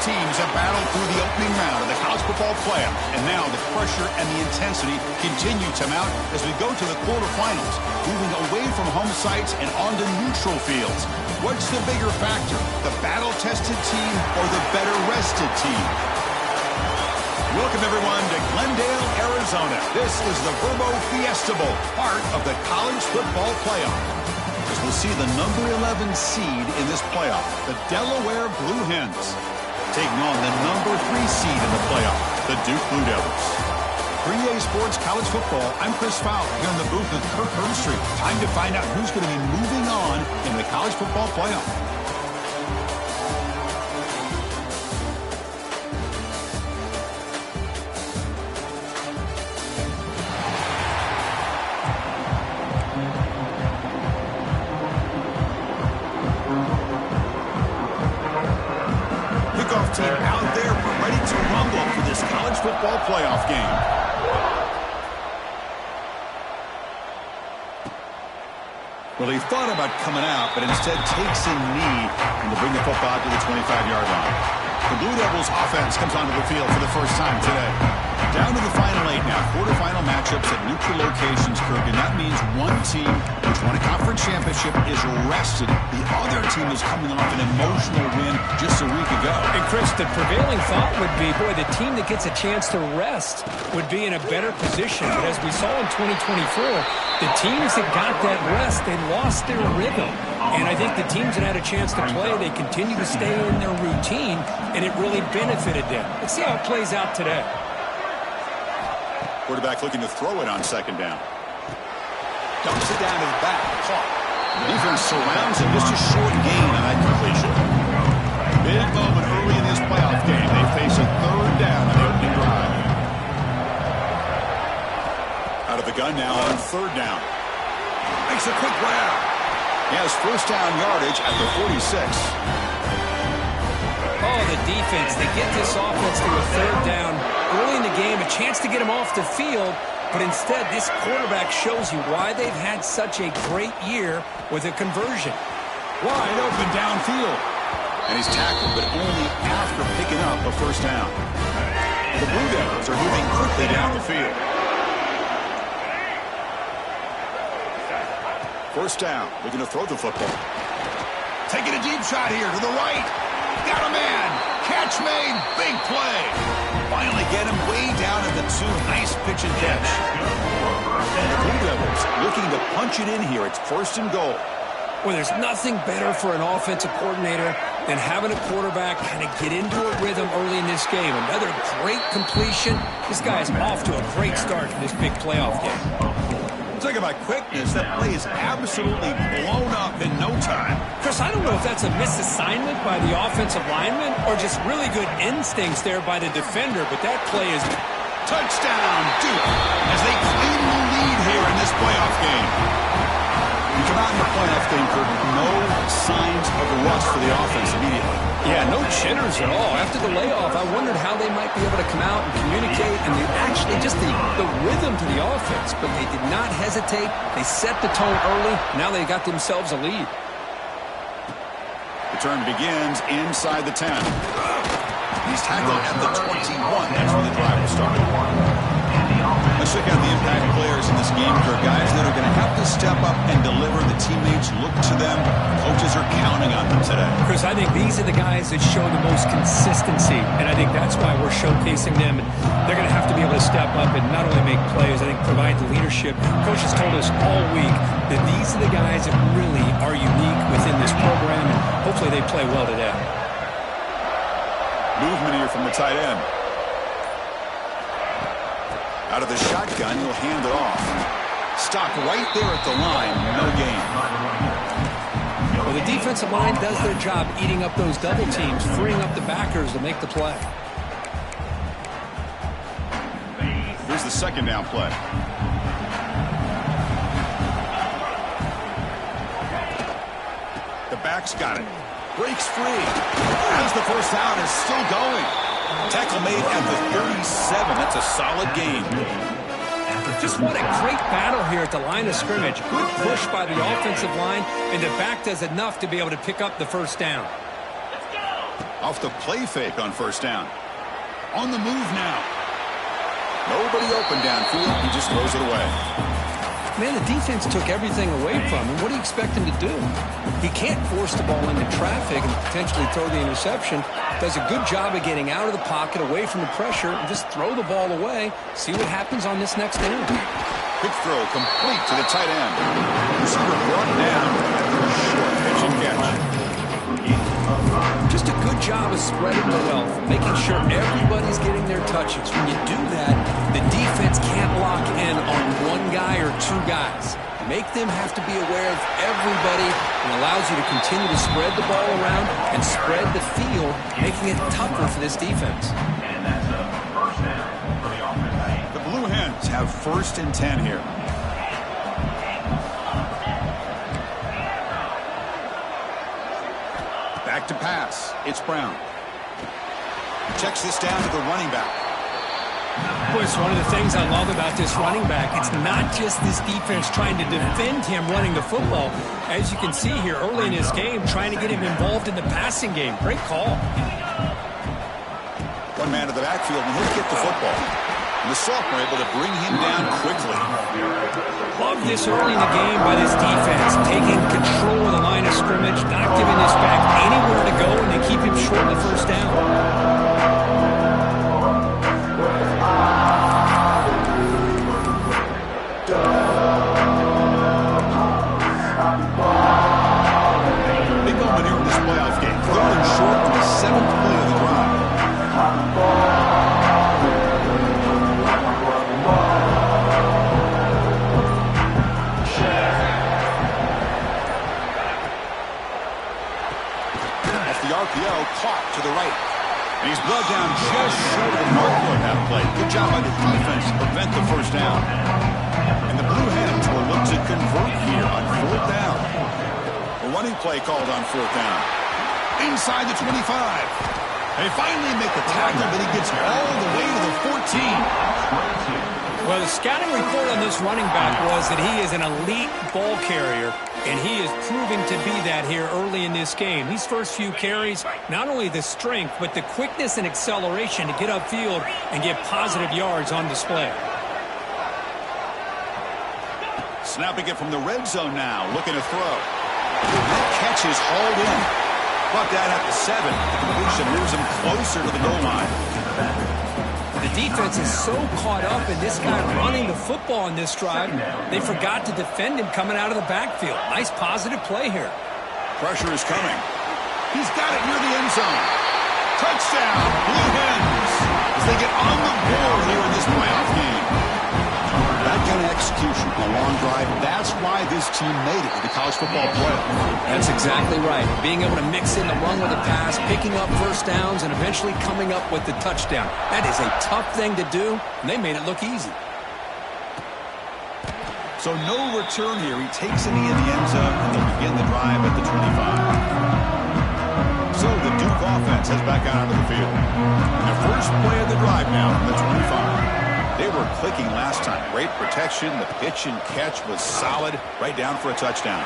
teams have battled through the opening round of the college football playoff, and now the pressure and the intensity continue to mount as we go to the quarterfinals, moving away from home sites and onto neutral fields. What's the bigger factor, the battle-tested team or the better-rested team? Welcome, everyone, to Glendale, Arizona. This is the Verbo Fiesta Bowl, part of the college football playoff. As we'll see the number 11 seed in this playoff, the Delaware Blue Hens, taking on the number 3 seed in the playoff, the Duke Blue Devils. For EA Sports College Football, I'm Chris Fowler here in the booth with Kirk Herbstreit. Time to find out who's going to be moving on in the college football playoff. Team out there ready to rumble for this college football playoff game. Well, he thought about coming out, but instead takes a knee and to bring the football to the 25-yard line. The Blue Devils offense comes onto the field for the first time today. Down to the final 8 now. Quarterfinal matchups at neutral locations, Kirk, and that means one team which won a conference championship is rested. The other team is coming off an emotional win just a week ago. And Chris, the prevailing thought would be, boy, the team that gets a chance to rest would be in a better position. But as we saw in 2024, the teams that got that rest, they lost their rhythm. And I think the teams that had a chance to play, they continue to stay in their routine, and it really benefited them. Let's see how it plays out today. Quarterback looking to throw it on second down. Dumps it down to the back. Caught. Defense surrounds him. Just a short gain on that completion. Big moment early in this playoff game. They face a third down on the opening drive. Out of the gun now on third down. Makes a quick grab. He has first down yardage at the 46. Oh, the defense. They get this offense to a third down early in the game, a chance to get him off the field, but instead this quarterback shows you why they've had such a great year with a conversion. Wide open downfield. And he's tackled, but only after picking up a first down. The Blue Devils are moving quickly down the field. First down, looking to throw the football. Taking a deep shot here to the right. Got a man. Catch made. Big play. Finally get him way down at the 2. Nice pitch and catch. And the Blue Devils looking to punch it in here. It's first and goal. Well, there's nothing better for an offensive coordinator than having a quarterback kind of get into a rhythm early in this game. Another great completion. This guy's off to a great start in this big playoff game. Talking about quickness, that play is absolutely blown up in no time. Chris, I don't know if that's a misassignment by the offensive lineman or just really good instincts there by the defender, but that play is... Touchdown, Duke, as they claim the lead here in this playoff game. You come out in the playoff game, Kirk, no signs of rust for the offense immediately. Yeah, no jitters at all. After the layoff, I wondered how they might be able to come out and communicate, and actually just the rhythm to the offense, but they did not hesitate. They set the tone early. Now they got themselves a lead. The turn begins inside the 10. He's tackled at the 21. That's where the drive will start. Let's check out the impact players in this game, Kirk. Guys that are going to have to step up and deliver. The teammates look to them. Coaches are counting on them today. Chris, I think these are the guys that show the most consistency, and I think that's why we're showcasing them. And they're going to have to be able to step up and not only make plays, I think provide the leadership. Coaches told us all week that these are the guys that really are unique within this program, and hopefully they play well today. Movement here from the tight end. Out of the shotgun, he'll hand it off. Stop right there at the line. No gain. Well, the defensive line does their job eating up those double teams, freeing up the backers to make the play. Here's the second down play. The back's got it. Breaks free. As the first down is still going. Tackle made at the 37. That's a solid gain. Just what a great battle here at the line of scrimmage. Good push by the offensive line, and the back does enough to be able to pick up the first down. Off the play fake on first down. On the move now. Nobody open downfield. He just throws it away. Man, the defense took everything away from him. What do you expect him to do? He can't force the ball into traffic and potentially throw the interception. Does a good job of getting out of the pocket, away from the pressure, and just throw the ball away. See what happens on this next down. Quick throw complete to the tight end. Receiver brought down. Short pitch and catch. Just a good job of spreading the wealth, making sure everybody's getting their touches. When you do that, the defense can't lock in on one guy or two guys. Make them have to be aware of everybody, and allows you to continue to spread the ball around and spread the field, making it tougher for this defense. And that's a first down for the offense. The Blue Hens have 1st and 10 here. Back to pass. It's Brown. Checks this down to the running back. Boy, it's one of the things I love about this running back. It's not just this defense trying to defend him running the football. As you can see here early in this game, trying to get him involved in the passing game. Great call. One man to the backfield, and he'll get the football. And the sophomore able to bring him down quickly. Love this early in the game by this defense, taking control of the line of scrimmage, not giving this back anywhere to go, and they keep him short of the first down. Big moment here in this playoff game. 3rd and short on the 7th play of the drive. Caught to the right. And he's brought down just short of the mark on that play. Good job by the defense to prevent the first down. And the Blue Hens will look to convert here on 4th down. A running play called on 4th down. Inside the 25. They finally make the tackle, but he gets all the way to the 14. Well, the scouting report on this running back was that he is an elite ball carrier, and he is proving to be that here early in this game. These first few carries, not only the strength, but the quickness and acceleration to get upfield and get positive yards on display. Snapping it from the red zone now, looking to throw. That catch is hauled in. Brought down at the 7. The completion moves him closer to the goal line. The defense is so caught up in this guy running the football in this drive, they forgot to defend him coming out of the backfield. Nice positive play here. Pressure is coming. He's got it near the end zone. Touchdown, Blue Hens, as they get on the board here in this playoff game. That kind of execution, a long drive, that's why this team made it to the college football playoff. That's exactly right. Being able to mix in the run with the pass, picking up first downs, and eventually coming up with the touchdown. That is a tough thing to do, and they made it look easy. So no return here. He takes it in the end zone, and they'll begin the drive at the 25. So the Duke offense heads back out onto the field. And the first play of the drive now from the 25. They were clicking last time. Great protection. The pitch and catch was solid. Right down for a touchdown.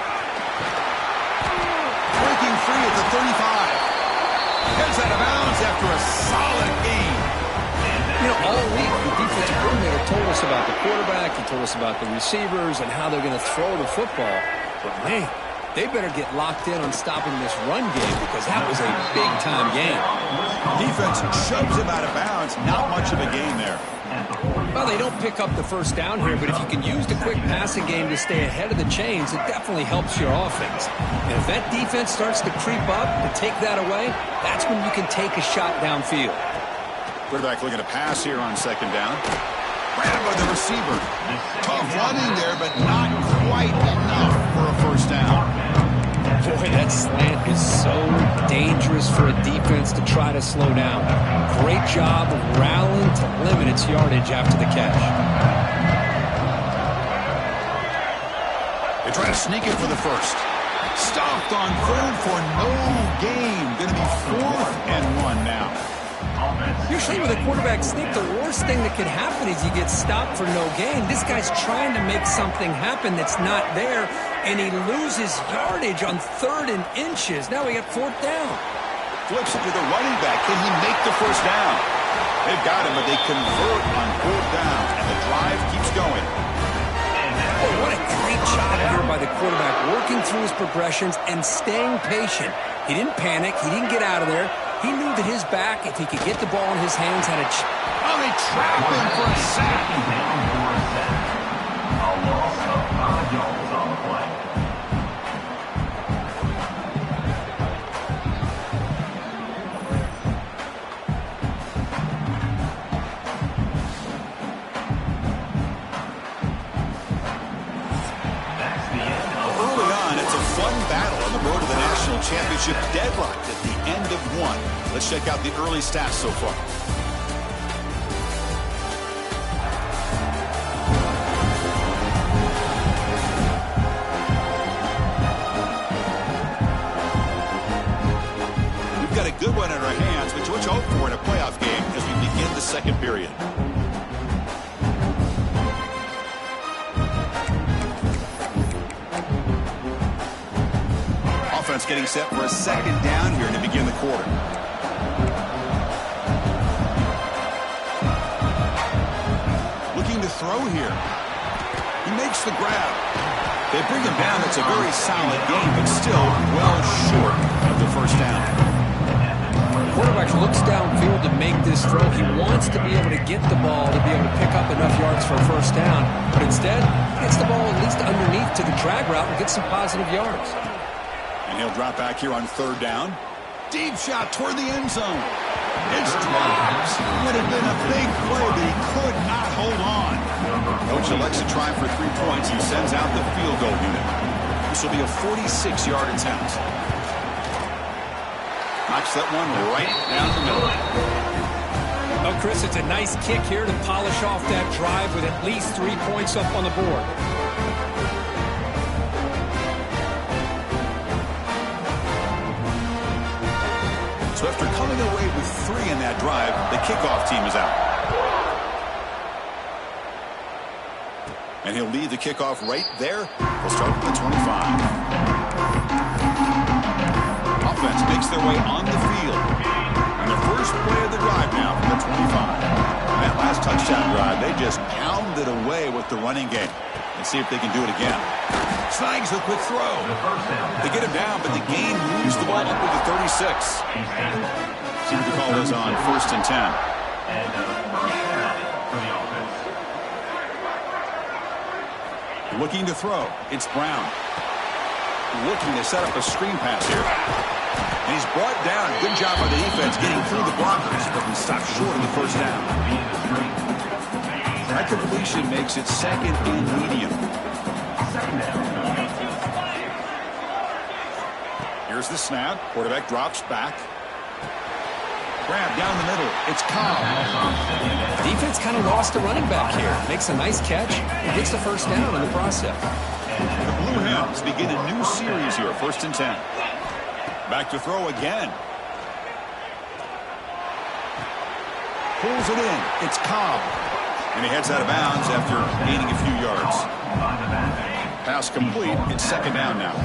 Breaking free at the 35. Heads out of bounds after a solid gain. You know, all week the defensive coordinator told us about the quarterback. He told us about the receivers and how they're going to throw the football. But, man, they better get locked in on stopping this run game because that was a big-time game. Defense shoves him out of bounds. Not much of a gain there. Well, they don't pick up the first down here, but if you can use the quick passing game to stay ahead of the chains, it definitely helps your offense. And if that defense starts to creep up and take that away, that's when you can take a shot downfield. Quarterback looking to pass here on 2nd down. Ran by the receiver. Tough running there, but not quite enough for a first down. Boy, that slant is so dangerous for a defense to try to slow down. Great job of rallying to limit its yardage after the catch. They try to sneak it for the first. Stopped on 3rd for no gain. Going to be 4th and 1 now. Usually with a quarterback sneak, the worst thing that could happen is you get stopped for no gain. This guy's trying to make something happen that's not there, and he loses yardage on 3rd and inches. Now we got 4th down. flips it to the running back. Can he make the first down? They've got him, but they convert on 4th down, and the drive keeps going. Oh, what a great job here by the quarterback, working through his progressions and staying patient. He didn't panic. He didn't get out of there. He knew that his back, if he could get the ball in his hands, had a Oh, they trap him for a sack. A loss of 5 yards on the play. Early on, it's a fun battle on the road to the national championship, deadlocked at the end of one. Let's check out the early stats so far. We've got a good one in our hands, which what you hope for in a playoff game as we begin the second period. Offense getting set for a second down here to begin the quarter. Looking to throw here. He makes the grab. They bring him down. It's a very solid game, but still well short of the first down. The quarterback looks downfield to make this throw. He wants to be able to get the ball to be able to pick up enough yards for a first down, but instead gets the ball at least underneath to the drag route and gets some positive yards. And he'll drop back here on 3rd down. Deep shot toward the end zone. It's dropped. Would have been a big play, but he could not hold on. Coach elects to try for 3 points and sends out the field goal unit. This will be a 46-yard attempt. Knocks that one right down the middle. Oh, Chris, it's a nice kick here to polish off that drive with at least 3 points up on the board. So after coming away with 3 in that drive, the kickoff team is out. And he'll lead the kickoff right there. We'll start with the 25. Offense makes their way on the field. And the first play of the drive now from the 25. On that last touchdown drive, they just pounded away with the running game. Let's see if they can do it again. Snags the quick throw. They get him down, but the game moves the ball up to the 36. See what the call is on 1st and 10. And first down for the offense. Looking to throw. It's Brown. Looking to set up a screen pass here. And he's brought down. Good job by the defense getting through the blockers, but he stopped short of the first down. That completion makes it 2nd and medium. Here's the snap. Quarterback drops back. Grab down the middle. It's Cobb. Defense kind of lost a running back here. Makes a nice catch and gets the first down in the process. The Blue Hens begin a new series here. 1st and 10. Back to throw again. Pulls it in. It's Cobb. And he heads out of bounds after gaining a few yards. Pass complete. It's 2nd down now.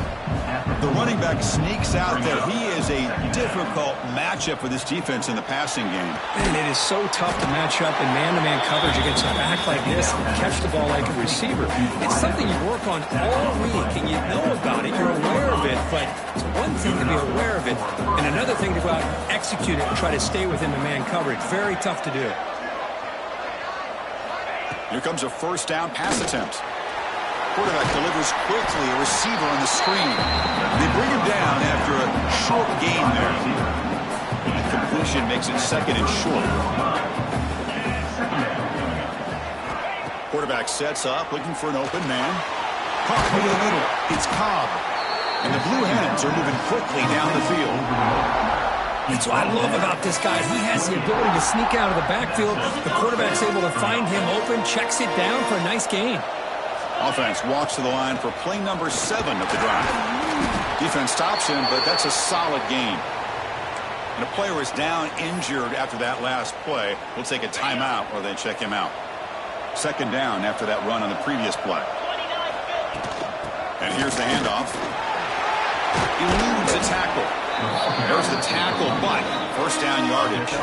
The running back sneaks out there. He is a difficult matchup for this defense in the passing game. And it is so tough to match up in man-to-man coverage against a back like this and catch the ball like a receiver. It's something you work on all week, and you know about it. You're aware of it, but it's one thing to be aware of it, and another thing to go out and execute it and try to stay within the man coverage. Very tough to do. Here comes a 1st down pass attempt. Quarterback delivers quickly, a receiver on the screen. They bring him down after a short gain there. The completion makes it 2nd and short. Quarterback sets up, looking for an open man. Caught over the middle. It's Cobb. And the Blue Hens are moving quickly down the field. That's what I love about this guy. He has the ability to sneak out of the backfield. The quarterback's able to find him open, checks it down for a nice gain. Offense walks to the line for play number 7 of the drive. Defense stops him, but that's a solid gain. And a player is down injured after that last play. We'll take a timeout or they check him out. 2nd down after that run on the previous play. And here's the handoff. Eludes the tackle. There's the tackle, but first down yardage.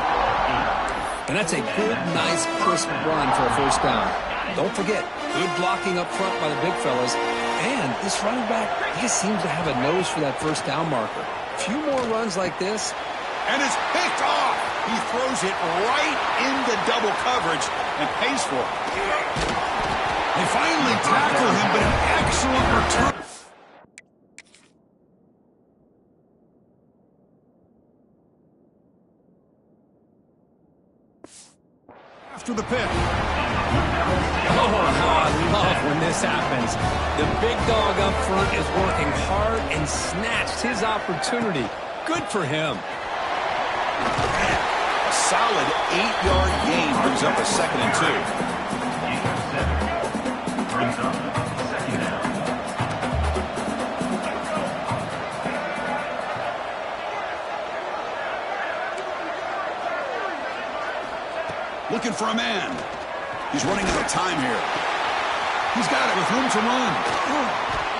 And that's a good, nice, crisp run for a first down. Don't forget, good blocking up front by the big fellas. And this running back, he just seems to have a nose for that first down marker. A few more runs like this. And it's picked off. He throws it right into double coverage and pays for it. They finally tackle him, but an excellent return. After the pick. Oh, how I love when this happens. The big dog up front is working hard and snatched his opportunity. Good for him. A solid 8-yard gain brings up a 2nd and 2. Brings up second down. Looking for a man. He's running out of time here. He's got it with room to run.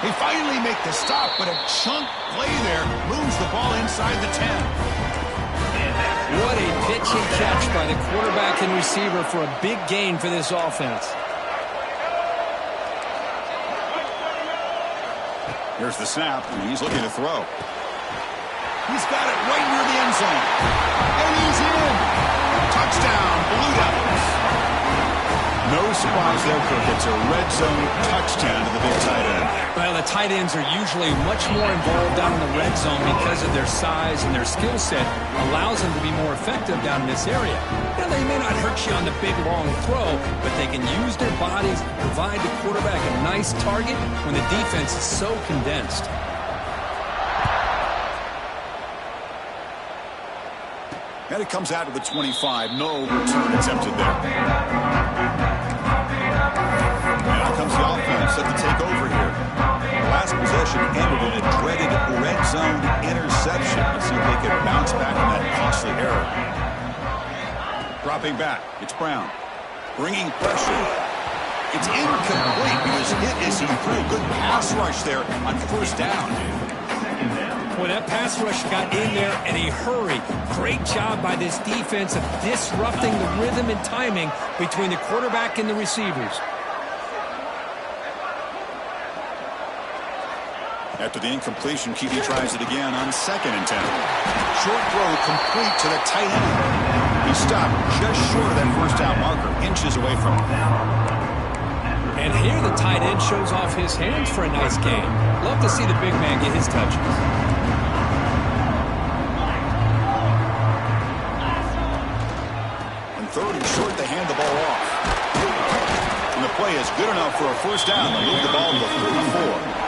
They finally make the stop, but a chunk play there moves the ball inside the 10. What a pitch and catch by the quarterback and receiver for a big gain for this offense. Here's the snap, and he's looking to throw. He's got it right near the end zone. And he's in. Touchdown, Blue Devils. No surprise there, Cook. It's a red zone touchdown to the big tight end. Well, the tight ends are usually much more involved down in the red zone because of their size and their skill set allows them to be more effective down in this area. Now, they may not hurt you on the big, long throw, but they can use their bodies to provide the quarterback a nice target when the defense is so condensed. And it comes out to the 25. No return attempted there. And out comes the offense set to take over here. The last possession ended in a dreaded red zone interception. Let's see if they can bounce back from that costly error. Dropping back. It's Brown. Bringing pressure. It's incomplete. He was hit as he threw a good pass rush there on first down. Well, that pass rush got in there in a hurry. Great job by this defense of disrupting the rhythm and timing between the quarterback and the receivers. After the incompletion, Keating tries it again on 2nd and 10. Short throw complete to the tight end. He stopped just short of that first down marker, inches away from him. And here the tight end shows off his hands for a nice gain. Love to see the big man get his touches. On 3rd and short, they hand the ball off. And the play is good enough for a first down. They move the ball to the 34.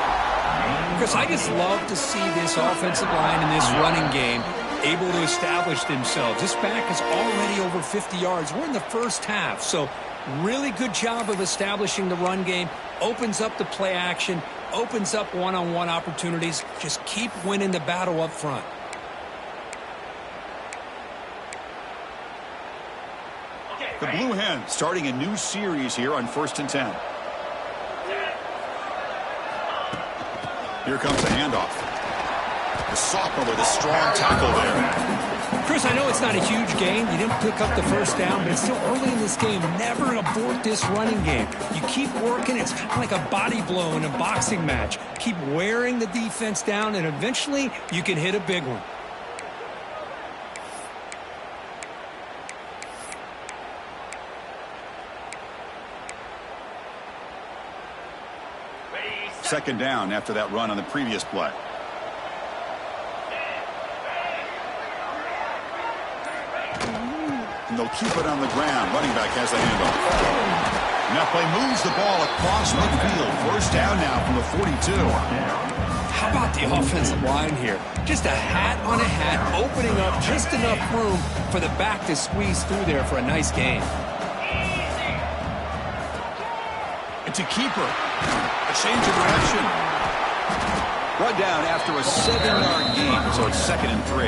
Chris, I just love to see this offensive line in this running game able to establish themselves. This back is already over 50 yards. We're in the first half, so really good job of establishing the run game. Opens up the play action, opens up one-on-one opportunities. Just keep winning the battle up front. The Blue Hens starting a new series here on 1st and 10. Here comes the handoff. The sophomore with a strong tackle there. Chris, I know it's not a huge gain. You didn't pick up the first down, but it's still early in this game. Never abort this running game. You keep working. It's kind of like a body blow in a boxing match. Keep wearing the defense down, and eventually you can hit a big one. Second down after that run on the previous play. And they'll keep it on the ground. Running back has the handoff. And that play moves the ball across midfield. First down now from the 42. How about the offensive line here? Just a hat on a hat, opening up just enough room for the back to squeeze through there for a nice gain. It's a keeper. A change of direction. Brought down after a 7-yard gain, so it's 2nd and 3.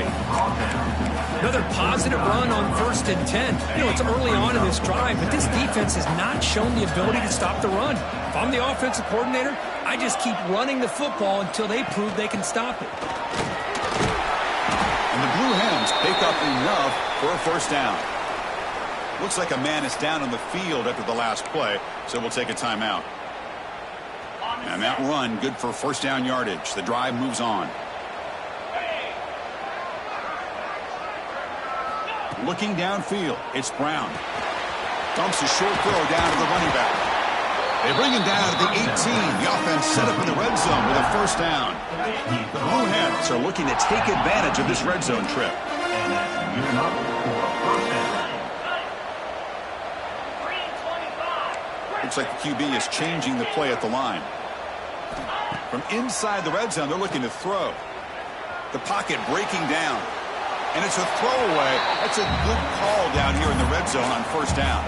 Another positive run on 1st and 10. You know, it's early on in this drive, but this defense has not shown the ability to stop the run. If I'm the offensive coordinator, I just keep running the football until they prove they can stop it. And the Blue Hens pick up enough for a 1st down. Looks like a man is down on the field after the last play, so we'll take a timeout. And that run, good for 1st down yardage. The drive moves on. Looking downfield, it's Brown. Dumps a short throw down to the running back. They bring him down to the 18. The offense set up in the red zone with a 1st down. The Blue Hens are looking to take advantage of this red zone trip. And that's good enough for a 1st down. Looks like the QB is changing the play at the line. From inside the red zone, they're looking to throw. The pocket breaking down. And it's a throwaway. That's a good call down here in the red zone on 1st down.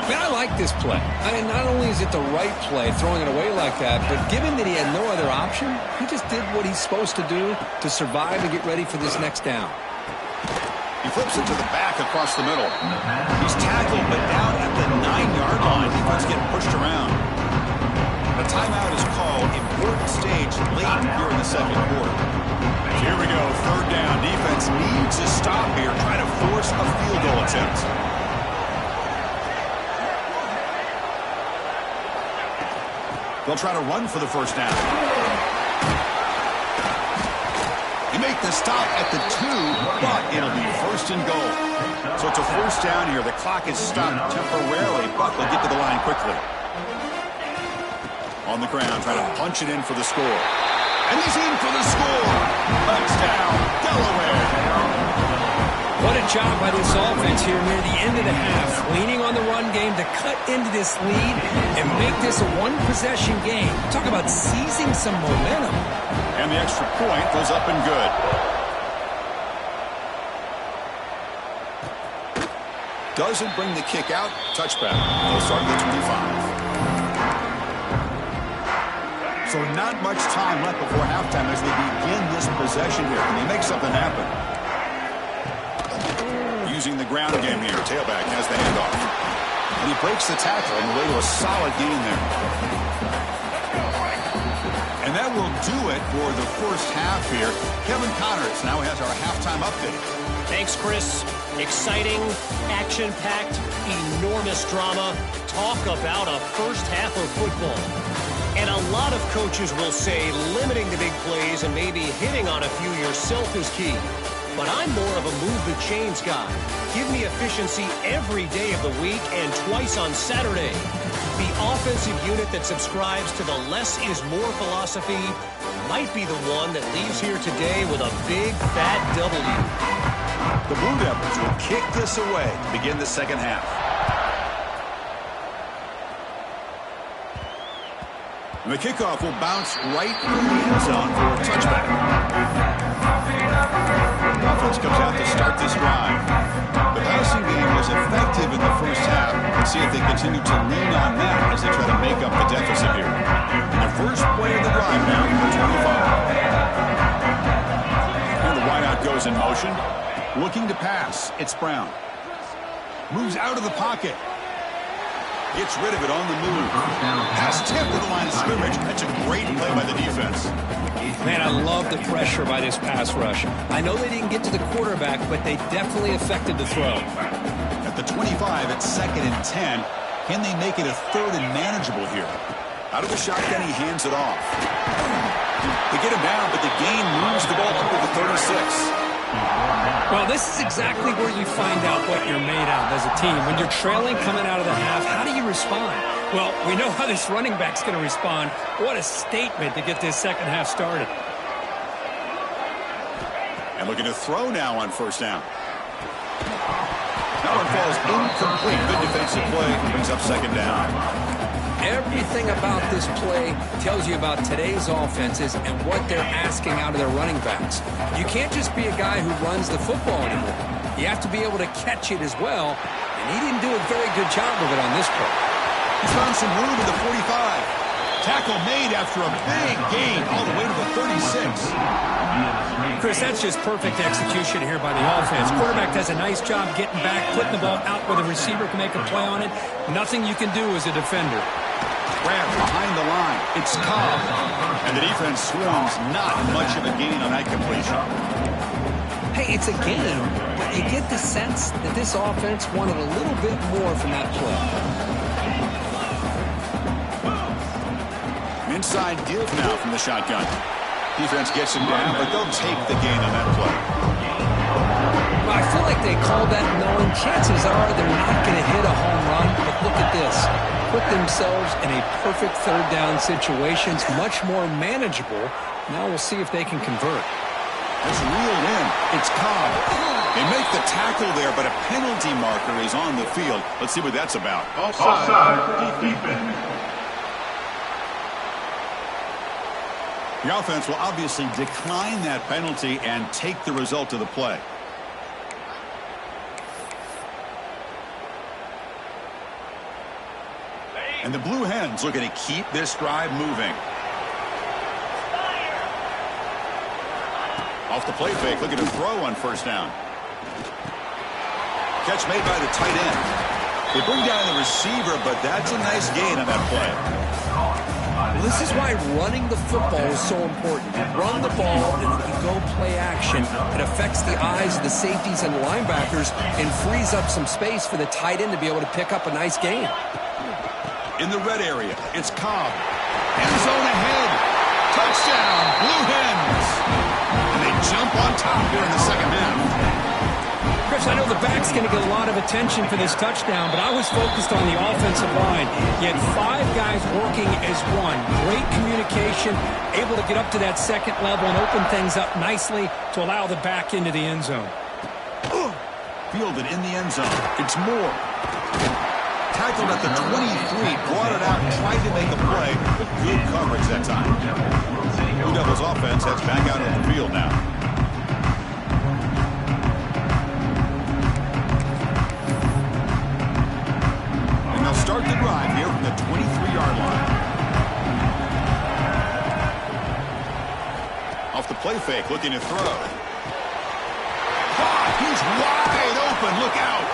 Man, I like this play. I mean, not only is it the right play, throwing it away like that, but given that he had no other option, he just did what he's supposed to do to survive and get ready for this next down. He flips it to the back across the middle. He's tackled, but down at the 9-yard line. Defense getting pushed around. A timeout is called. Important stage late here in the 2nd quarter. Here we go, 3rd down. Defense needs a stop here. Try to force a field goal attempt. They'll try to run for the 1st down. They make the stop at the 2, but it'll be 1st and goal. So it's a 1st down here. The clock is stopped temporarily, but they'll get to the line quickly. On the ground, trying to punch it in for the score. And he's in for the score. Touchdown, Delaware. What a job by this offense here near the end of the half, leaning on the run game to cut into this lead and make this a one-possession game. Talk about seizing some momentum. And the extra point goes up and good. Doesn't bring the kick out. Touchback. They'll start at the 25. So not much time left before halftime as they begin this possession here. Can they make something happen? Using the ground game here. Tailback has the handoff. And he breaks the tackle on the way to a solid gain there. And that will do it for the 1st half here. Kevin Connors now has our halftime update. Thanks, Chris. Exciting, action-packed, enormous drama. Talk about a 1st half of football. And a lot of coaches will say limiting the big plays and maybe hitting on a few yourself is key. But I'm more of a move the chains guy. Give me efficiency every day of the week and twice on Saturday. The offensive unit that subscribes to the less is more philosophy might be the one that leaves here today with a big, fat W. The Blue Devils will kick this away to begin the 2nd half. And the kickoff will bounce right through the end zone for a touchback. Offense comes out to start this drive. The passing game was effective in the 1st half. Let's see if they continue to lean on that as they try to make up the deficit here. And the first play of the drive now for 25. And the wideout goes in motion. Looking to pass. It's Brown. Moves out of the pocket. Gets rid of it on the move. Pass tipped to the line of scrimmage. That's a great play by the defense. Man, I love the pressure by this pass rush. I know they didn't get to the quarterback, but they definitely affected the throw. At the 25, it's 2nd and 10. Can they make it a 3rd and manageable here? Out of the shotgun, he hands it off. They get him down, but the gain moves the ball up to the 36. Well, this is exactly where you find out what you're made of as a team. When you're trailing coming out of the half, how do you respond? Well, we know how this running back's going to respond. What a statement to get this 2nd half started. And looking to throw now on 1st down. That one falls incomplete. Good defensive play. Brings up 2nd down. Everything about this play tells you about today's offenses and what they're asking out of their running backs. You can't just be a guy who runs the football anymore. You have to be able to catch it as well, and he didn't do a very good job of it on this play. He's found some room in the 45. Tackle made after a big gain all the way to the 36. Chris, that's just perfect execution here by the offense. Quarterback does a nice job getting back, putting the ball out where the receiver can make a play on it. Nothing you can do as a defender. Grab behind the line. It's Cobb. And the defense swarms. Not much of a gain on that completion. Hey, it's a game, but you get the sense that this offense wanted a little bit more from that play. Inside give now from the shotgun. Defense gets him down, but they'll take the gain on that play. Well, I feel like they called that knowing chances are they're not going to hit a home run, but look at this. Put themselves in a perfect third down situation. It's much more manageable. Now we'll see if they can convert. It's reeled in. It's Cobb. They make the tackle there, but a penalty marker is on the field. Let's see what that's about. Offside defense. The offense will obviously decline that penalty and take the result of the play. And the Blue Hens looking to keep this drive moving. Off the play fake, looking to throw on first down. Catch made by the tight end. They bring down the receiver, but that's a nice gain on that play. This is why running the football is so important. You run the ball, and if you go play action, it affects the eyes of the safeties and linebackers and frees up some space for the tight end to be able to pick up a nice gain. In the red area, it's Cobb. End zone ahead. Touchdown, Blue Hens. And they jump on top here in the second half. Chris, I know the back's going to get a lot of attention for this touchdown, but I was focused on the offensive line. You had 5 guys working as one. Great communication, able to get up to that second level and open things up nicely to allow the back into the end zone. Fielded in the end zone. It's Moore. Tackled at the 23, brought it out, tried to make a play, but good coverage that time. Blue Devils offense heads back out on the field now. And they'll start the drive here from the 23-yard line. Off the play fake, looking to throw. He's wide open, look out.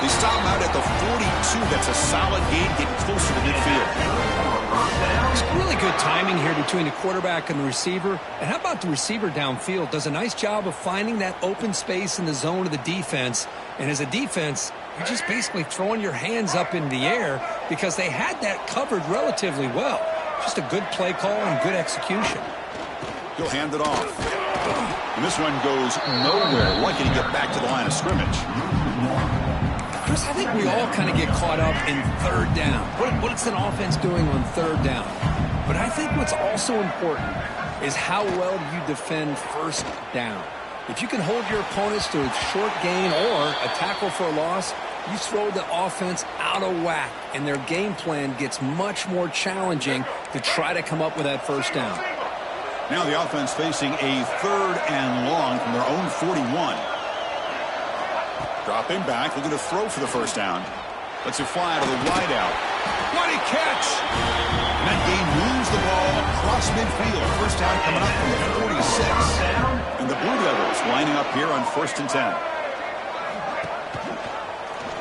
They stop him out at the 42. That's a solid gain, getting closer to midfield. It's really good timing here between the quarterback and the receiver. And how about the receiver downfield? Does a nice job of finding that open space in the zone of the defense. And as a defense, you're just basically throwing your hands up in the air because they had that covered relatively well. Just a good play call and good execution. He'll hand it off. And this one goes nowhere. Lucky to get back to the line of scrimmage. Chris, I think we all kind of get caught up in third down. What's an offense doing on third down? But I think what's also important is how well you defend first down. If you can hold your opponents to a short gain or a tackle for a loss, you throw the offense out of whack, and their game plan gets much more challenging to try to come up with that first down. Now the offense facing a 3rd and long from their own 41. Dropping back, looking to throw for the first down. Lets it fly out of the wideout. What a catch! And that game moves the ball across midfield. First down coming up from the 46. And the Blue Devils lining up here on 1st and 10.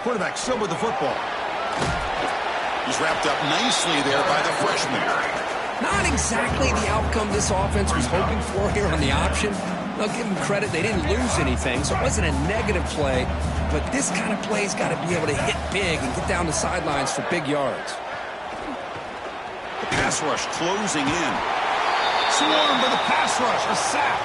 Quarterback still with the football. He's wrapped up nicely there by the freshman. Not exactly the outcome this offense was hoping for here on the option. I'll give them credit. They didn't lose anything, so it wasn't a negative play. But this kind of play's got to be able to hit big and get down the sidelines for big yards. The pass rush closing in. Swarmed by the pass rush. A sack.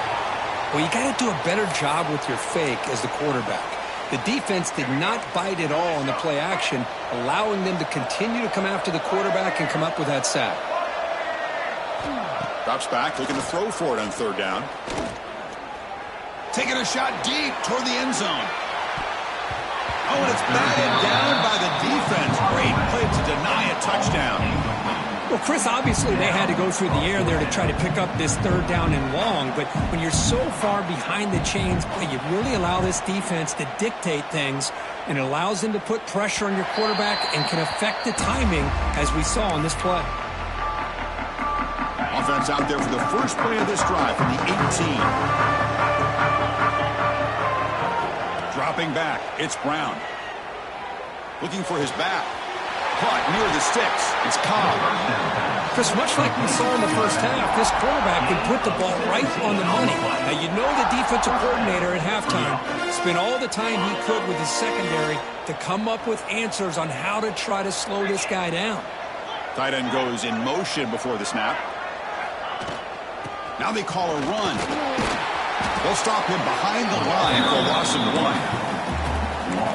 Well, you got to do a better job with your fake as the quarterback. The defense did not bite at all in the play action, allowing them to continue to come after the quarterback and come up with that sack. Drops back, looking to throw for it on 3rd down. Taking a shot deep toward the end zone. Oh, and it's batted down by the defense. Great play to deny a touchdown. Well, Chris, obviously they had to go through the air there to try to pick up this 3rd down and long, but when you're so far behind the chains, boy, you really allow this defense to dictate things, and it allows them to put pressure on your quarterback and can affect the timing, as we saw on this play. offense out there for the first play of this drive from the 18. Dropping back, it's Brown. Looking for his back. Caught near the sticks. It's Cobb. Chris, much like we saw in the first half, this quarterback can put the ball right on the money. Now, you know the defensive coordinator at halftime spent all the time he could with his secondary to come up with answers on how to try to slow this guy down. Tight end goes in motion before the snap. Now they call a run. They'll stop him behind the line for a loss of 1.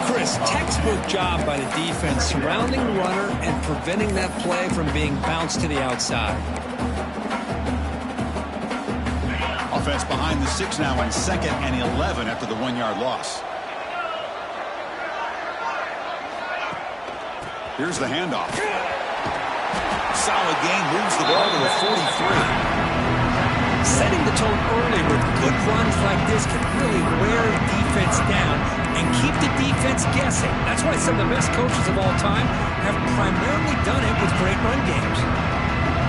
Chris, textbook job by the defense surrounding the runner and preventing that play from being bounced to the outside. Offense behind the 6 now on 2nd and 11 after the 1-yard loss. Here's the handoff. Solid gain, moves the ball to the 43. Setting the tone early with good runs like this can really wear a defense down and keep the defense guessing. That's why some of the best coaches of all time have primarily done it with great run games.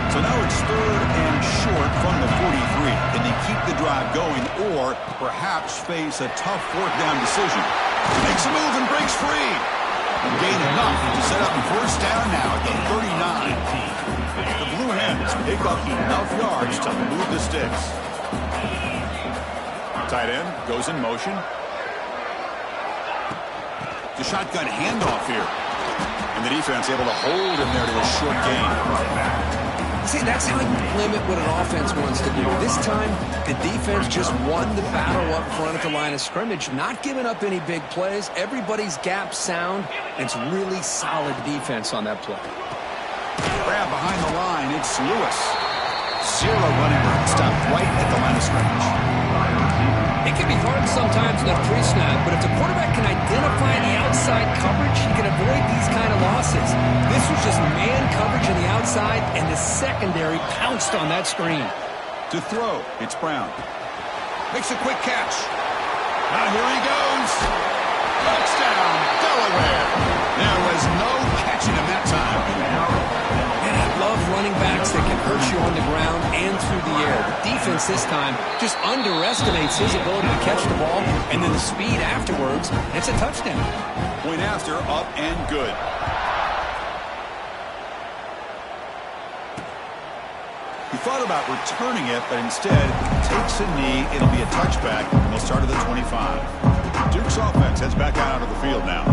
So now it's 3rd and short from the 43. Can they keep the drive going or perhaps face a tough 4th down decision? Makes a move and breaks free. And gain enough to set up 1st down now at the 39. The Blue Hens pick up enough yards to move the sticks. Tight end goes in motion. The shotgun handoff here. And the defense able to hold him there to a short gain. See, that's how you limit what an offense wants to do. This time, the defense just won the battle up front at the line of scrimmage, not giving up any big plays. Everybody's gap sound, and it's really solid defense on that play. Grab behind the line, it's Lewis. 0 running room, stopped right at the line of scrimmage. It can be hard sometimes in a pre-snap, but if the quarterback can identify the outside coverage, he can avoid these kind of losses. This was just man coverage on the outside, and the secondary pounced on that screen. To throw, it's Brown. Makes a quick catch. Now here he goes. Touchdown, Delaware. There was no catching him that time. And I love running backs that can hurt you on the ground and through the air. The defense this time just underestimates his ability to catch the ball, and then the speed afterwards, it's a touchdown. Point after, up and good. He thought about returning it, but instead takes a knee. It'll be a touchback, and they'll start at the 25. Duke's offense heads back out onto the field now.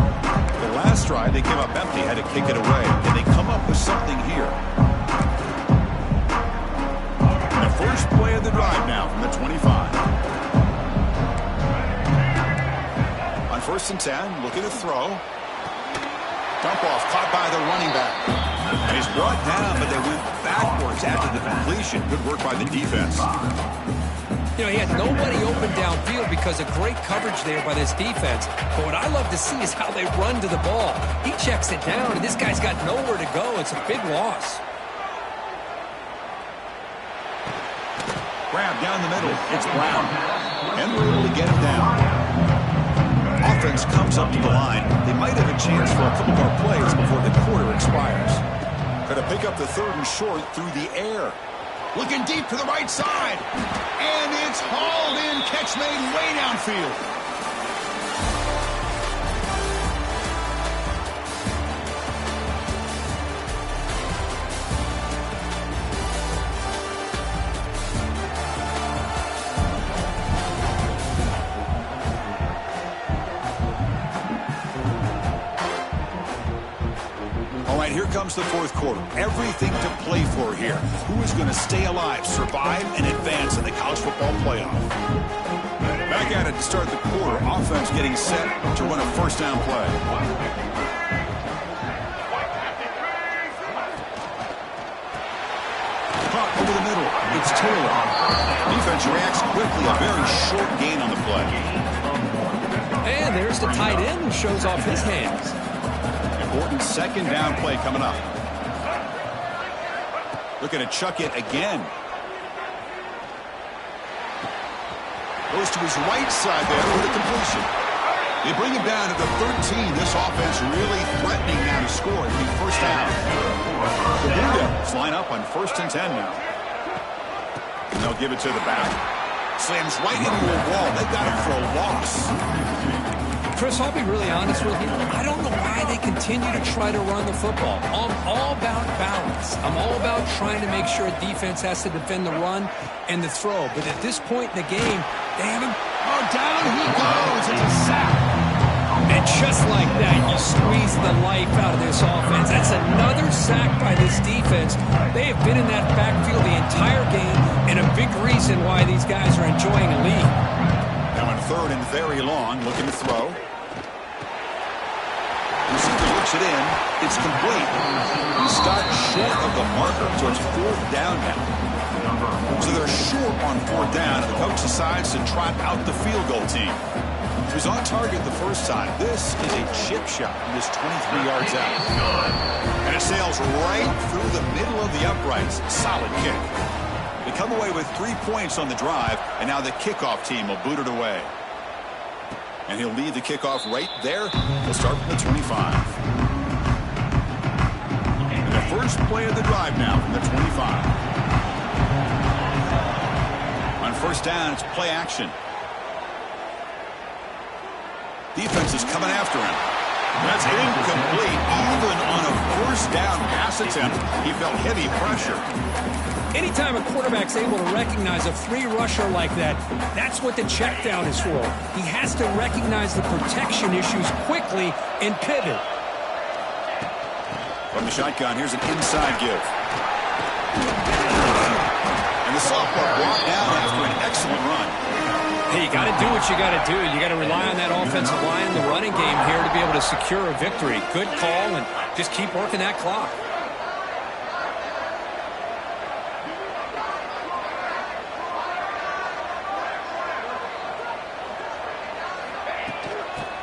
The last drive, they came up empty, had to kick it away, and they come up with something here. And the first play of the drive now from the 25. On 1st and 10, looking to throw. Dump off, caught by the running back. And he's brought down, but they went backwards after the completion. Good work by the defense. You know, he had nobody open downfield because of great coverage there by this defense. But what I love to see is how they run to the ball. He checks it down, and this guy's got nowhere to go. It's a big loss. Grab down the middle. It's Brown. And we're able to get him down. Offense comes up to the line. They might have a chance for a couple more plays before the quarter expires. Going to pick up the 3rd and short through the air. Looking deep to the right side. And it's hauled in. Catch made way downfield. Here comes the 4th quarter. Everything to play for here. Who is going to stay alive, survive, and advance in the college football playoff? Back at it to start the quarter. Offense getting set to run a 1st down play. Caught over the middle. It's Taylor. Defense reacts quickly. A very short gain on the play. And there's the tight end who shows off his hands. Important 2nd down play coming up. Looking to chuck it again. Goes to his right side there for the completion. They bring him down to the 13. This offense really threatening now to score. It'll be 1st down. The Blue Devils line up on 1st and 10 now. they'll give it to the back. Slams right into a wall. They got him for a loss. Chris, I'll be really honest with you. I don't know why they continue to try to run the football. I'm all about balance. I'm all about trying to make sure a defense has to defend the run and the throw. But at this point in the game, they haven't... Oh, down he goes. It's a sack. And just like that, you squeeze the life out of this offense. That's another sack by this defense. They have been in that backfield the entire game, and a big reason why these guys are enjoying a lead. Now on 3rd and very long, looking to throw. Receiver looks it in. It's complete. He stopped short of the marker, so it's 4th down now. So they're short on 4th down, and the coach decides to trot out the field goal team. He was on target the first time. This is a chip shot. He is 23 yards out. And it sails right through the middle of the uprights. Solid kick. They come away with 3 points on the drive, and now the kickoff team will boot it away. And he'll lead the kickoff right there. He'll start from the 25. And the first play of the drive now from the 25. On 1st down, it's play action. Defense is coming after him. That's incomplete. Even on a 1st down pass attempt, he felt heavy pressure. Anytime a quarterback's able to recognize a free rusher like that, that's what the check down is for. He has to recognize the protection issues quickly and pivot. From the shotgun, here's an inside give. And the sophomore brought down after an excellent run. Hey, you got to do what you got to do. You got to rely on that offensive line, the running game here to be able to secure a victory. Good call, and just keep working that clock.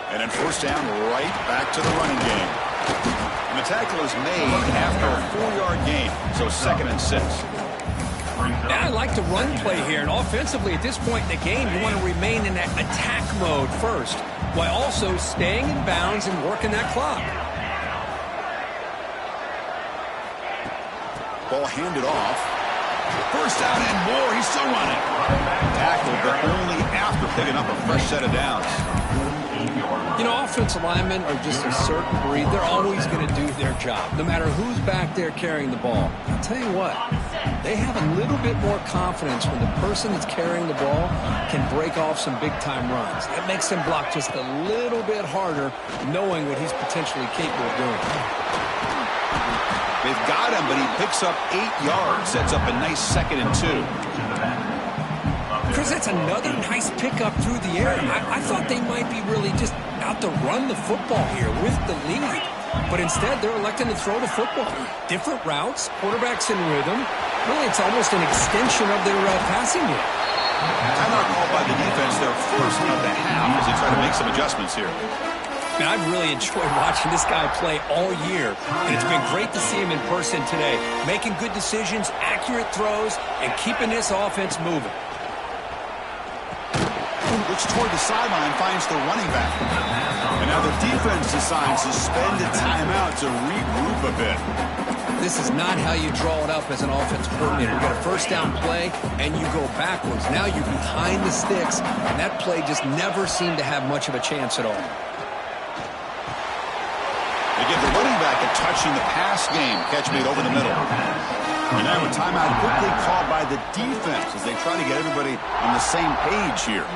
And then 1st down, right back to the running game. And the tackle is made after a 4-yard gain, so 2nd and 6. Now, I like the run play here, and offensively at this point in the game, you want to remain in that attack mode first, while also staying in bounds and working that clock. Ball handed off. 1st down and more. He's still running. Tackled, but only after picking up a fresh set of downs. You know, offensive linemen are just a certain breed. They're always going to do their job, no matter who's back there carrying the ball. I'll tell you what, they have a little bit more confidence when the person that's carrying the ball can break off some big-time runs. That makes them block just a little bit harder, knowing what he's potentially capable of doing. They've got him, but he picks up 8 yards. Sets up a nice 2nd and 2. Chris, that's another nice pickup through the air. I thought they might be really just out to run the football here with the lead. But instead, they're electing to throw the football. Different routes, quarterbacks in rhythm. Really, it's almost an extension of their passing game. Timeout called by the defense, their first of the half, as they try to make some adjustments here. Man, I've really enjoyed watching this guy play all year, and it's been great to see him in person today, making good decisions, accurate throws, and keeping this offense moving. Looks toward the sideline, finds the running back. And now the defense decides to spend a timeout to regroup a bit. This is not how you draw it up as an offensive coordinator. You got a 1st down play, and you go backwards. Now you're behind the sticks, and that play just never seemed to have much of a chance at all. They give the running back a touch in the pass game. Catch made over the middle. And now a timeout quickly called by the defense as they try to get everybody on the same page here.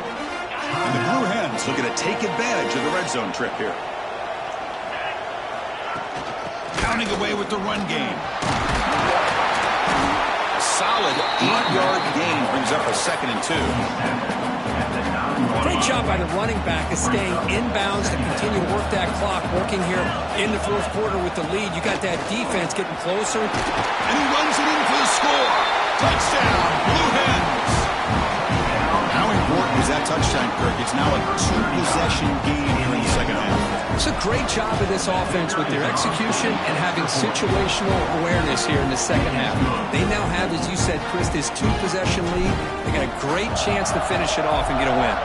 And the Blue Hens looking to take advantage of the red zone trip here. Pounding away with the run game. A solid 8-yard gain brings up a 2nd and 2. Great job by the running back of staying inbounds to continue to work that clock, working here in the 4th quarter with the lead. You got that defense getting closer. And he runs it in for the score. Touchdown, Blue Hens. How important is that touchdown, Kirk? It's now a 2-possession game here in the 2nd half. It's a great job of this offense with their execution and having situational awareness here in the 2nd half. They now have, as you said, Chris, this 2-possession lead. They got a great chance to finish it off and get a win.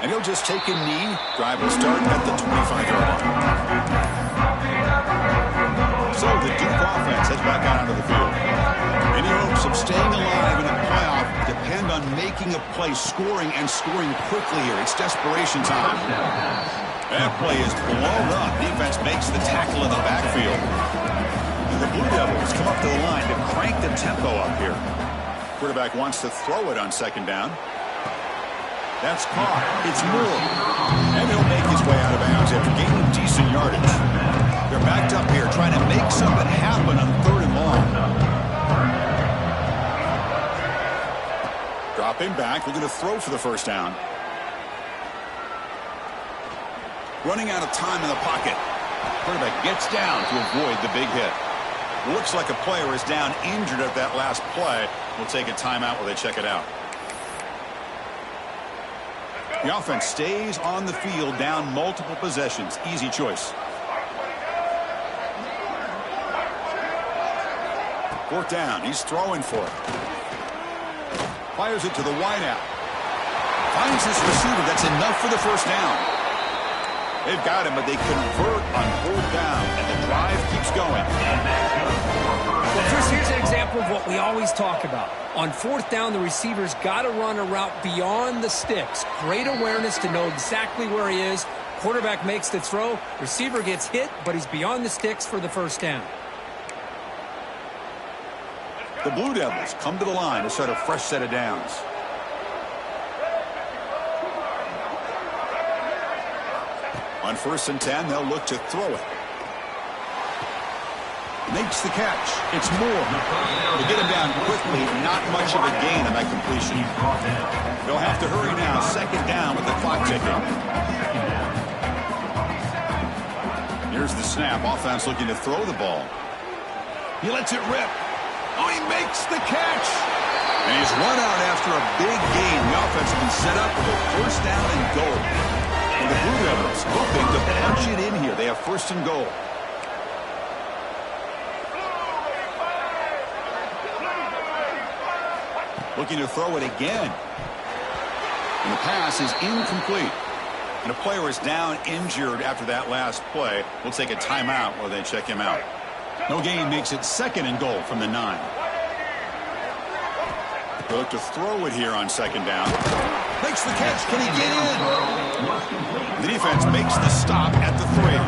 And he'll just take a knee. Drive will start at the 25-yard line. So the Duke offense heads back out onto the field. Any hopes of staying alive in a playoff depend on making a play, scoring, and scoring quickly here. It's desperation time. That play is blown up. Defense makes the tackle in the backfield. And the Blue Devils come up to the line to crank the tempo up here. Quarterback wants to throw it on second down. That's caught. It's Moore. And he'll make his way out of bounds after gaining decent yardage. They're backed up here trying to make something happen on 3rd and long. Dropping back, looking to throw for the first down. Running out of time in the pocket. Quarterback gets down to avoid the big hit. Looks like a player is down injured at that last play. We'll take a timeout while they check it out. The offense stays on the field down multiple possessions. Easy choice. 4th down. He's throwing for it. Fires it to the wideout. Finds his receiver. That's enough for the first down. They've got him, but they convert on 4th down, and the drive keeps going. Well, Chris, here's an example of what we always talk about. On 4th down, the receiver's got to run a route beyond the sticks. Great awareness to know exactly where he is. Quarterback makes the throw. Receiver gets hit, but he's beyond the sticks for the first down. The Blue Devils come to the line to start a fresh set of downs. On 1st and 10, they'll look to throw it. Makes the catch. It's Moore. They get him down quickly. Not much of a gain on that completion. They'll have to hurry now. 2nd down with the clock ticking. Here's the snap. Offense looking to throw the ball. He lets it rip. Oh, he makes the catch. And he's run out after a big gain. The offense has been set up with a first down and goal. And the Blue Devils hoping to punch it in here. They have 1st and goal. Looking to throw it again. And the pass is incomplete. And a player is down injured after that last play. We'll take a timeout while they check him out. No gain makes it 2nd and goal from the 9. They look to throw it here on 2nd down. Makes the catch. Can he get in? The defense makes the stop at the 3.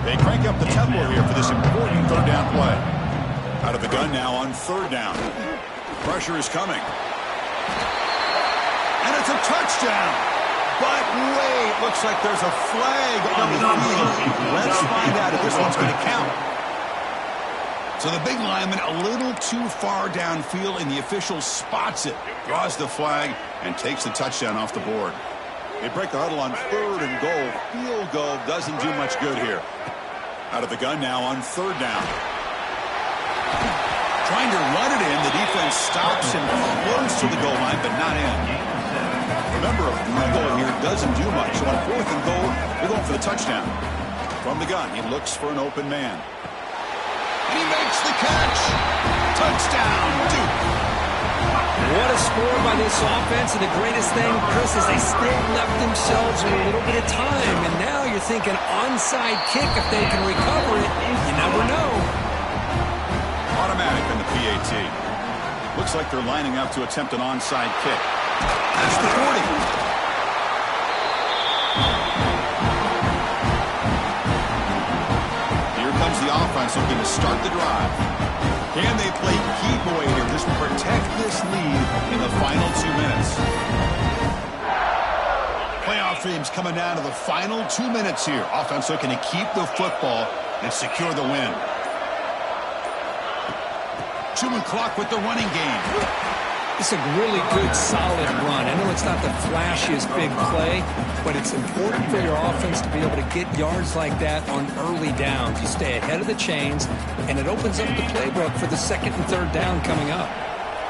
They crank up the tempo here for this important 3rd down play. Out of the gun now on 3rd down. Pressure is coming. And it's a touchdown. But wait, looks like there's a flag on the field. Let's find out if this one's going to count. So the big lineman a little too far downfield, and the official spots it, draws the flag, and takes the touchdown off the board. They break the huddle on 3rd and goal. Field goal doesn't do much good here. Out of the gun now on 3rd down. Trying to run it in, the defense stops him close to the goal line, but not in. Remember, a field goal here doesn't do much. So on 4th and goal, they're going for the touchdown. From the gun, he looks for an open man. He makes the catch. Touchdown, Duke. What a score by this offense. And the greatest thing, Chris, is they still left themselves with a little bit of time. And now you're thinking onside kick if they can recover it. You never know. Automatic in the PAT. Looks like they're lining up to attempt an onside kick. That's the 40. Here comes the offense looking to start the drive. Can they play keep away here? Just protect this lead in the final 2 minutes. Playoff teams coming down to the final 2 minutes here. Offense looking to keep the football and secure the win. Chewing clock with the running game. It's a really good, solid run. I know it's not the flashiest big play, but it's important for your offense to be able to get yards like that on early downs. You stay ahead of the chains, and it opens up the playbook for the 2nd and 3rd down coming up.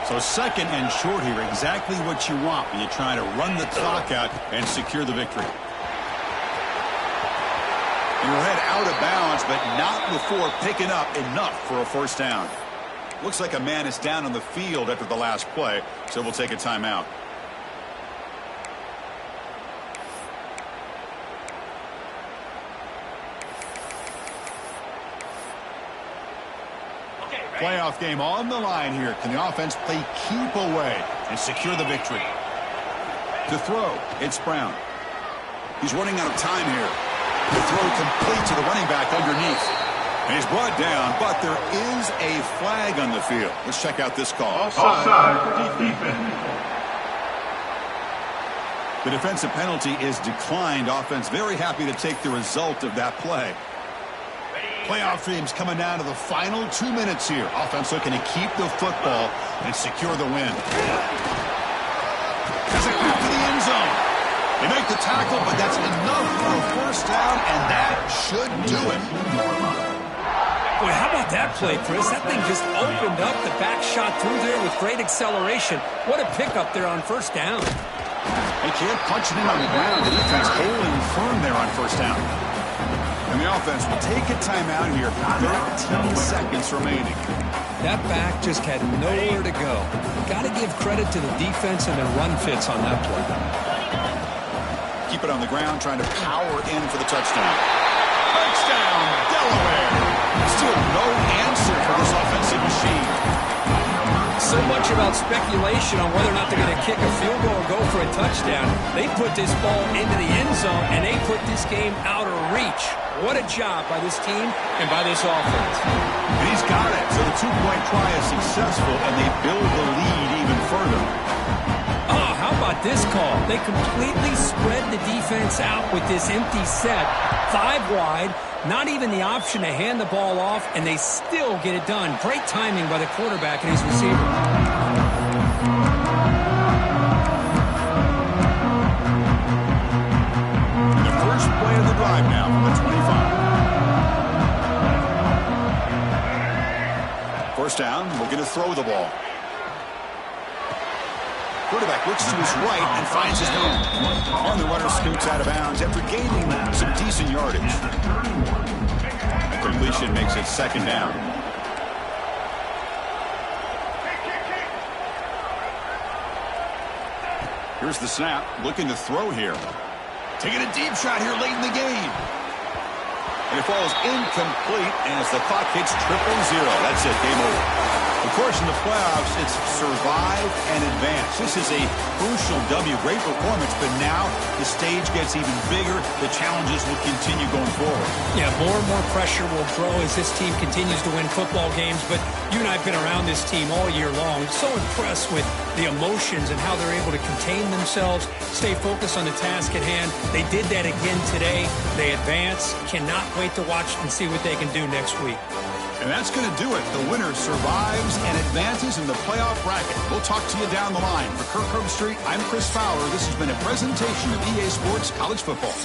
So 2nd and short here, exactly what you want when you try to run the clock out and secure the victory. And we'll head out of bounds, but not before picking up enough for a first down. Looks like a man is down on the field after the last play, so we'll take a timeout. Playoff game on the line here. Can the offense play keep away and secure the victory? To throw, it's Brown. He's running out of time here. The throw complete to the running back underneath. And he's brought down, but there is a flag on the field. Let's check out this call. Offside. Defense. The defensive penalty is declined. Offense very happy to take the result of that play. Playoff dreams coming down to the final 2 minutes here. Offense looking to keep the football and secure the win. Has it back to the end zone. They make the tackle, but that's enough for a first down, and that should do it. Boy, how about that play, Chris? That thing just opened up. The back shot through there with great acceleration. What a pickup there on first down. They can't punch it in on the ground. The defense holding firm there on first down. And the offense will take a timeout here. 13 seconds remaining. That back just had nowhere to go. Got to give credit to the defense and their run fits on that play. Keep it on the ground, trying to power in for the touchdown. Touchdown, Delaware. Still no answer for this offensive machine. So much about speculation on whether or not they're going to kick a field goal or go for a touchdown. They put this ball into the end zone, and they put this game out of reach. What a job by this team and by this offense. And he's got it. So the two-point try is successful, and they build the lead even further. Oh, how about this call? They completely spread the defense out with this empty set. 5 wide, not even the option to hand the ball off, and they still get it done. Great timing by the quarterback and his receiver. The first play of the drive now from the 25. First down, we're going to throw the ball. Quarterback looks to his right and finds his man. And the runner scoots out of bounds after gaining some decent yardage. A completion makes it second down. Here's the snap, looking to throw here. Taking a deep shot here late in the game. And it falls incomplete as the clock hits 000. That's it, game over. Of course, in the playoffs, it's survive and advance. This is a crucial W. Great performance, but now the stage gets even bigger. The challenges will continue going forward. Yeah, more and more pressure will grow as this team continues to win football games. But you and I have been around this team all year long. So impressed with the emotions and how they're able to contain themselves, stay focused on the task at hand. They did that again today. They advance. Cannot wait to watch and see what they can do next week. And that's going to do it. The winner survives and advances in the playoff bracket. We'll talk to you down the line. For Kirk Herbstreit, I'm Chris Fowler. This has been a presentation of EA Sports College Football.